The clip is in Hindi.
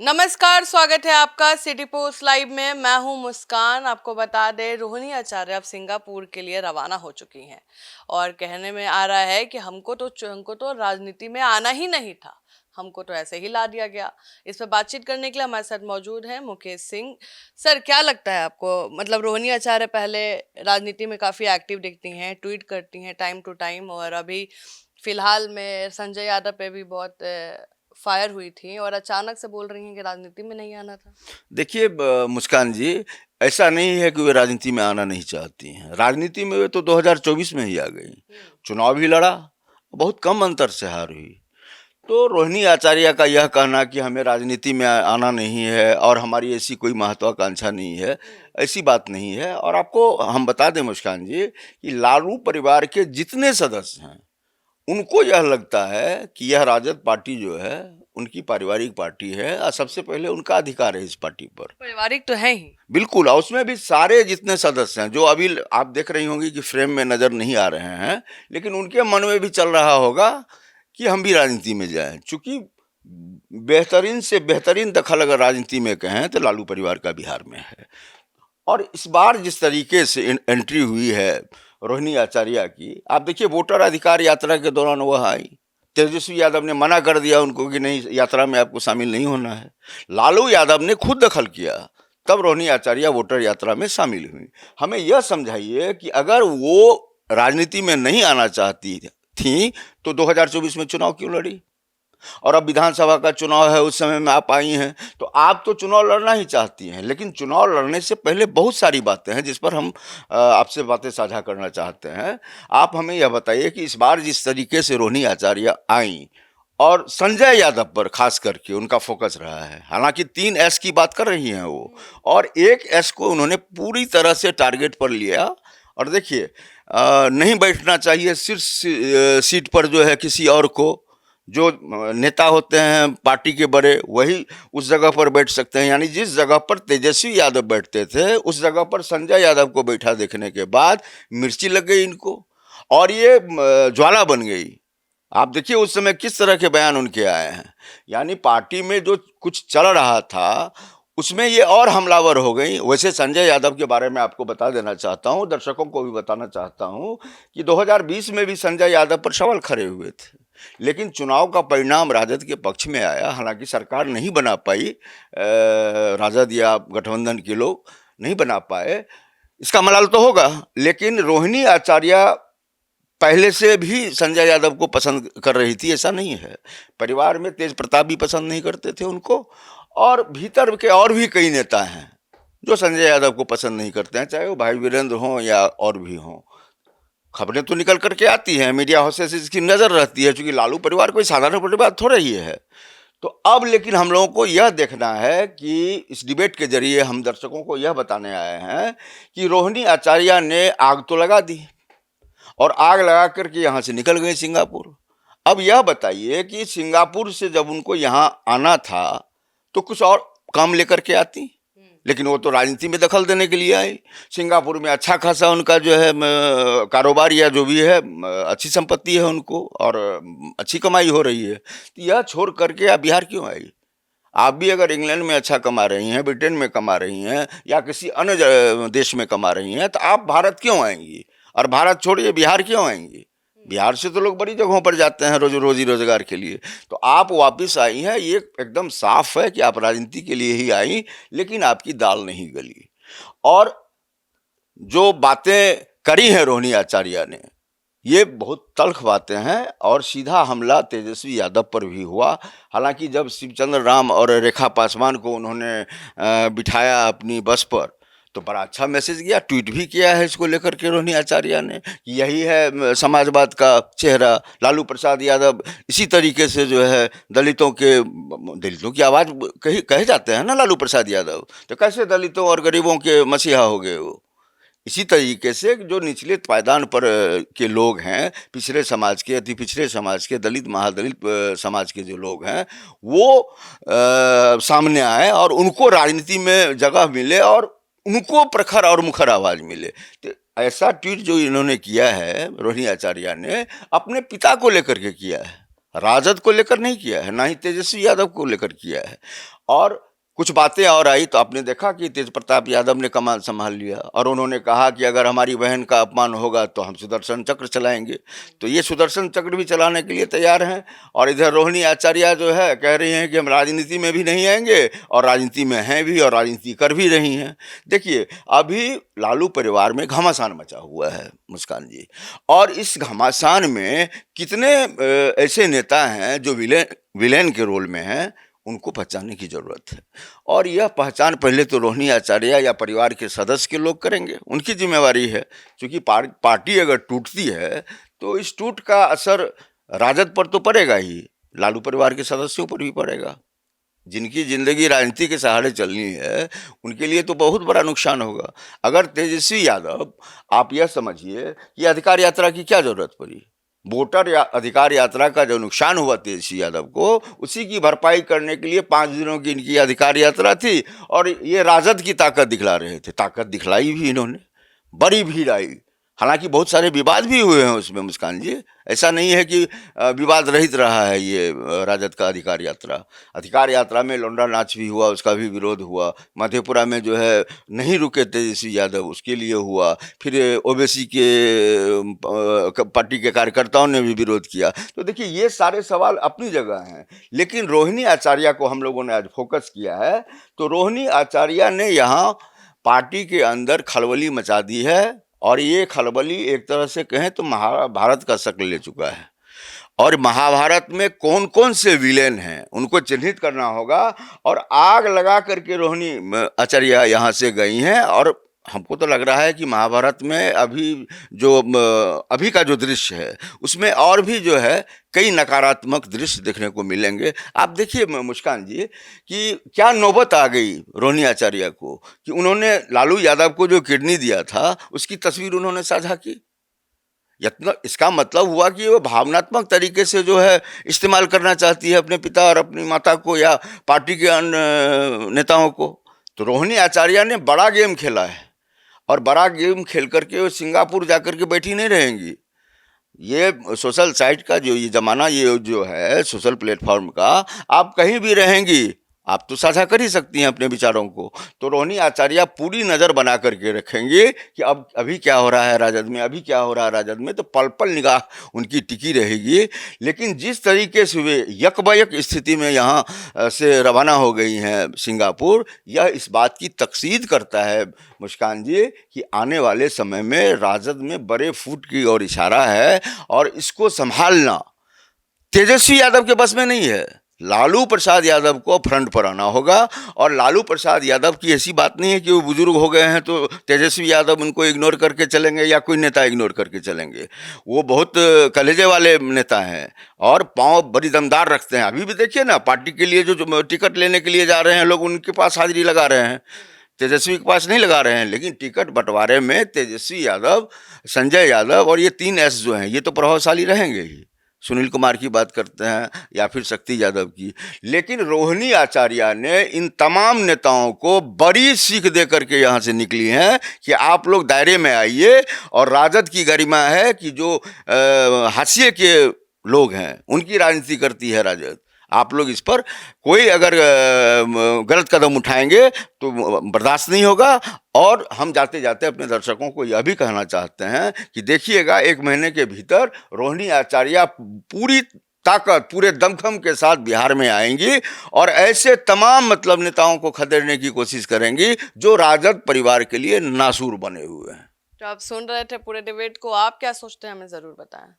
नमस्कार, स्वागत है आपका सिटी पोस्ट लाइव में। मैं हूं मुस्कान। आपको बता दें, रोहिणी आचार्य अब सिंगापुर के लिए रवाना हो चुकी हैं और कहने में आ रहा है कि हमको तो राजनीति में आना ही नहीं था, हमको तो ऐसे ही ला दिया गया। इस पर बातचीत करने के लिए हमारे साथ मौजूद हैं मुकेश सिंह। सर, क्या लगता है आपको, मतलब रोहिणी आचार्य पहले राजनीति में काफी एक्टिव दिखती हैं, ट्वीट करती हैं टाइम टू टाइम, और अभी फिलहाल में संजय यादव पे भी बहुत फायर हुई थी और अचानक से बोल रही हैं कि राजनीति में नहीं आना था। देखिए मुस्कान जी, ऐसा नहीं है कि वे राजनीति में आना नहीं चाहती हैं। राजनीति में वे तो 2024 में ही आ गई, चुनाव भी लड़ा, बहुत कम अंतर से हार हुई। तो रोहिणी आचार्य का यह कहना कि हमें राजनीति में आना नहीं है और हमारी ऐसी कोई महत्वाकांक्षा नहीं है, ऐसी बात नहीं है। और आपको हम बता दें मुस्कान जी कि लालू परिवार के जितने सदस्य हैं उनको यह लगता है कि यह राजद पार्टी जो है उनकी पारिवारिक पार्टी है और सबसे पहले उनका अधिकार है इस पार्टी पर। पारिवारिक तो है ही। बिल्कुल, और उसमें भी सारे जितने सदस्य हैं, जो अभी आप देख रही होंगी कि फ्रेम में नजर नहीं आ रहे हैं, लेकिन उनके मन में भी चल रहा होगा कि हम भी राजनीति में जाएं। चूंकि बेहतरीन से बेहतरीन दखल अगर राजनीति में कहें तो लालू परिवार का बिहार में है। और इस बार जिस तरीके से एंट्री हुई है रोहिणी आचार्य की, आप देखिए वोटर अधिकार यात्रा के दौरान वह आई, तेजस्वी यादव ने मना कर दिया उनको कि नहीं, यात्रा में आपको शामिल नहीं होना है। लालू यादव ने खुद दखल किया, तब रोहिणी आचार्य वोटर यात्रा में शामिल हुई। हमें यह समझाइए कि अगर वो राजनीति में नहीं आना चाहती थी तो 2024 में चुनाव क्यों लड़ी? और अब विधानसभा का चुनाव है, उस समय में आप आई हैं, तो आप तो चुनाव लड़ना ही चाहती हैं, लेकिन चुनाव लड़ने से पहले बहुत सारी बातें हैं जिस पर हम आपसे बातें साझा करना चाहते हैं। आप हमें यह बताइए कि इस बार जिस तरीके से रोहिणी आचार्य आई और संजय यादव पर खास करके उनका फोकस रहा है, हालांकि 3 एस की बात कर रही हैं वो, और 1 एस को उन्होंने पूरी तरह से टारगेट पर लिया। और देखिए, नहीं बैठना चाहिए शीर्ष सीट पर जो है किसी और को, जो नेता होते हैं पार्टी के बड़े वही उस जगह पर बैठ सकते हैं। यानी जिस जगह पर तेजस्वी यादव बैठते थे उस जगह पर संजय यादव को बैठा देखने के बाद मिर्ची लग गई इनको और ये ज्वाला बन गई। आप देखिए उस समय किस तरह के बयान उनके आए हैं। यानी पार्टी में जो कुछ चल रहा था उसमें ये और हमलावर हो गई। वैसे संजय यादव के बारे में आपको बता देना चाहता हूँ, दर्शकों को भी बताना चाहता हूँ कि 2020 में भी संजय यादव पर सवाल खड़े हुए थे, लेकिन चुनाव का परिणाम राजद के पक्ष में आया। हालांकि सरकार नहीं बना पाई, राजद या गठबंधन के लोग नहीं बना पाए, इसका मलाल तो होगा। लेकिन रोहिणी आचार्य पहले से भी संजय यादव को पसंद कर रही थी, ऐसा नहीं है। परिवार में तेज प्रताप भी पसंद नहीं करते थे उनको, और भीतर के और भी कई नेता हैं जो संजय यादव को पसंद नहीं करते हैं, चाहे वो भाई वीरेंद्र हों या और भी हों। खबरें तो निकल करके आती हैं, मीडिया हाउसेस से इसकी नज़र रहती है, क्योंकि लालू परिवार कोई साधारण परिवार थोड़ा ही है। तो अब लेकिन हम लोगों को यह देखना है कि इस डिबेट के जरिए हम दर्शकों को यह बताने आए हैं कि रोहिणी आचार्य ने आग तो लगा दी और आग लगा करके यहाँ से निकल गए सिंगापुर। अब यह बताइए कि सिंगापुर से जब उनको यहाँ आना था तो कुछ और काम लेकर के आती, लेकिन वो तो राजनीति में दखल देने के लिए आई। सिंगापुर में अच्छा खासा उनका जो है कारोबार या जो भी है अच्छी संपत्ति है उनको और अच्छी कमाई हो रही है। तो यह छोड़ करके आप बिहार क्यों आई? आप भी अगर इंग्लैंड में अच्छा कमा रही हैं, ब्रिटेन में कमा रही हैं या किसी अन्य देश में कमा रही हैं, तो आप भारत क्यों आएंगी? और भारत छोड़िए बिहार क्यों आएंगी? बिहार से तो लोग बड़ी जगहों पर जाते हैं रोजी रोजगार के लिए। तो आप वापस आई हैं, ये एकदम साफ है कि आप राजनीति के लिए ही आई, लेकिन आपकी दाल नहीं गली। और जो बातें करी हैं रोहिणी आचार्य ने, ये बहुत तल्ख बातें हैं और सीधा हमला तेजस्वी यादव पर भी हुआ। हालांकि जब शिवचंद्र राम और रेखा पासवान को उन्होंने बिठाया अपनी बस पर तो बड़ा अच्छा मैसेज गया, ट्वीट भी किया है इसको लेकर के रोहिणी आचार्य ने। यही है समाजवाद का चेहरा। लालू प्रसाद यादव इसी तरीके से जो है दलितों की आवाज़ कहे जाते हैं ना लालू प्रसाद यादव, तो कैसे दलितों और गरीबों के मसीहा हो गए वो? इसी तरीके से जो निचले पायदान पर के लोग हैं, पिछड़े समाज के, अति पिछड़े समाज के, दलित महादलित समाज के जो लोग हैं वो सामने आए और उनको राजनीति में जगह मिले और उनको प्रखर और मुखर आवाज़ मिले। तो ऐसा ट्वीट जो इन्होंने किया है रोहिणी आचार्य ने, अपने पिता को लेकर के किया है। राजद को लेकर नहीं किया है, ना ही तेजस्वी यादव को लेकर किया है। और कुछ बातें और आई तो आपने देखा कि तेज प्रताप यादव ने कमान संभाल लिया और उन्होंने कहा कि अगर हमारी बहन का अपमान होगा तो हम सुदर्शन चक्र चलाएंगे। तो ये सुदर्शन चक्र भी चलाने के लिए तैयार हैं। और इधर रोहिणी आचार्य जो है कह रही हैं कि हम राजनीति में भी नहीं आएंगे, और राजनीति में हैं भी और राजनीति कर भी रही हैं। देखिए, अभी लालू परिवार में घमासान मचा हुआ है मुस्कान जी, और इस घमासान में कितने ऐसे नेता हैं जो विलेन के रोल में हैं, उनको पहचानने की जरूरत है। और यह पहचान पहले तो रोहिणी आचार्य या परिवार के सदस्य के लोग करेंगे, उनकी जिम्मेवारी है। क्योंकि पार्टी अगर टूटती है तो इस टूट का असर राजद पर तो पड़ेगा ही, लालू परिवार के सदस्यों पर भी पड़ेगा। जिनकी जिंदगी राजनीति के सहारे चलनी है उनके लिए तो बहुत बड़ा नुकसान होगा। अगर तेजस्वी यादव, आप यह समझिए कि अधिकार यात्रा की क्या जरूरत पड़ी, वोटर या अधिकार यात्रा का जो नुकसान हुआ तेजस्वी यादव को, उसी की भरपाई करने के लिए 5 दिनों की इनकी अधिकार यात्रा थी और ये राजद की ताकत दिखला रहे थे। ताकत दिखलाई भी इन्होंने, बड़ी भीड़ आई। हालांकि बहुत सारे विवाद भी हुए हैं उसमें मुस्कान जी, ऐसा नहीं है कि विवाद रहित रहा है ये राजद का अधिकार यात्रा। अधिकार यात्रा में लौंडा नाच भी हुआ, उसका भी विरोध हुआ। मधेपुरा में जो है नहीं रुके तेजस्वी यादव, उसके लिए हुआ। फिर ओबीसी के पार्टी के कार्यकर्ताओं ने भी विरोध किया। तो देखिए, ये सारे सवाल अपनी जगह हैं, लेकिन रोहिणी आचार्य को हम लोगों ने आज फोकस किया है। तो रोहिणी आचार्य ने यहाँ पार्टी के अंदर खलबली मचा दी है, और ये खलबली एक तरह से कहें तो महाभारत का शक्ल ले चुका है। और महाभारत में कौन कौन से विलेन हैं उनको चिन्हित करना होगा, और आग लगा करके रोहिणी आचार्य यहाँ से गई हैं। और हमको तो लग रहा है कि महाभारत में अभी का जो दृश्य है उसमें और भी जो है कई नकारात्मक दृश्य देखने को मिलेंगे। आप देखिए मुस्कान जी कि क्या नौबत आ गई रोहिणी आचार्य को कि उन्होंने लालू यादव को जो किडनी दिया था उसकी तस्वीर उन्होंने साझा की। इसका मतलब हुआ कि वो भावनात्मक तरीके से जो है इस्तेमाल करना चाहती है अपने पिता और अपनी माता को या पार्टी के अन्य नेताओं को। तो रोहिणी आचार्य ने बड़ा गेम खेला है, और बड़ा गेम खेल करके वो सिंगापुर जाकर के बैठी नहीं रहेंगी। ये सोशल साइट का जो ये ज़माना, ये जो है सोशल प्लेटफॉर्म का, आप कहीं भी रहेंगी, आप तो साझा कर ही सकती हैं अपने विचारों को। तो रोहिणी आचार्य पूरी नज़र बना करके रखेंगे कि अब अभी क्या हो रहा है राजद में, अभी क्या हो रहा है राजद में। तो पल पल निगाह उनकी टिकी रहेगी। लेकिन जिस तरीके से वे यकबयक स्थिति में यहाँ से रवाना हो गई हैं सिंगापुर, यह इस बात की तकसीद करता है मुस्कान जी कि आने वाले समय में राजद में बड़े फूट की ओर इशारा है, और इसको संभालना तेजस्वी यादव के बस में नहीं है। लालू प्रसाद यादव को फ्रंट पर आना होगा। और लालू प्रसाद यादव की ऐसी बात नहीं है कि वो बुजुर्ग हो गए हैं तो तेजस्वी यादव उनको इग्नोर करके चलेंगे या कोई नेता इग्नोर करके चलेंगे। वो बहुत कलेजे वाले नेता हैं और पांव बड़ी दमदार रखते हैं। अभी भी देखिए ना, पार्टी के लिए जो टिकट लेने के लिए जा रहे हैं लोग, उनके पास हाजिरी लगा रहे हैं, तेजस्वी के पास नहीं लगा रहे हैं। लेकिन टिकट बंटवारे में तेजस्वी यादव, संजय यादव और ये 3 एस जो हैं, ये तो प्रभावशाली रहेंगे ही। सुनील कुमार की बात करते हैं या फिर शक्ति यादव की। लेकिन रोहिणी आचार्य ने इन तमाम नेताओं को बड़ी सीख दे करके यहाँ से निकली हैं कि आप लोग दायरे में आइए, और राजद की गरिमा है कि जो हाशिए के लोग हैं उनकी राजनीति करती है राजद। आप लोग इस पर कोई अगर गलत कदम उठाएंगे तो बर्दाश्त नहीं होगा। और हम जाते जाते अपने दर्शकों को यह भी कहना चाहते हैं कि देखिएगा, 1 महीने के भीतर रोहिणी आचार्य पूरी ताकत, पूरे दमखम के साथ बिहार में आएंगी और ऐसे तमाम नेताओं को खदेड़ने की कोशिश करेंगी जो राजद परिवार के लिए नासूर बने हुए हैं। तो आप सुन रहे थे पूरे डिबेट को, आप क्या सोचते हैं हमें जरूर बताएं।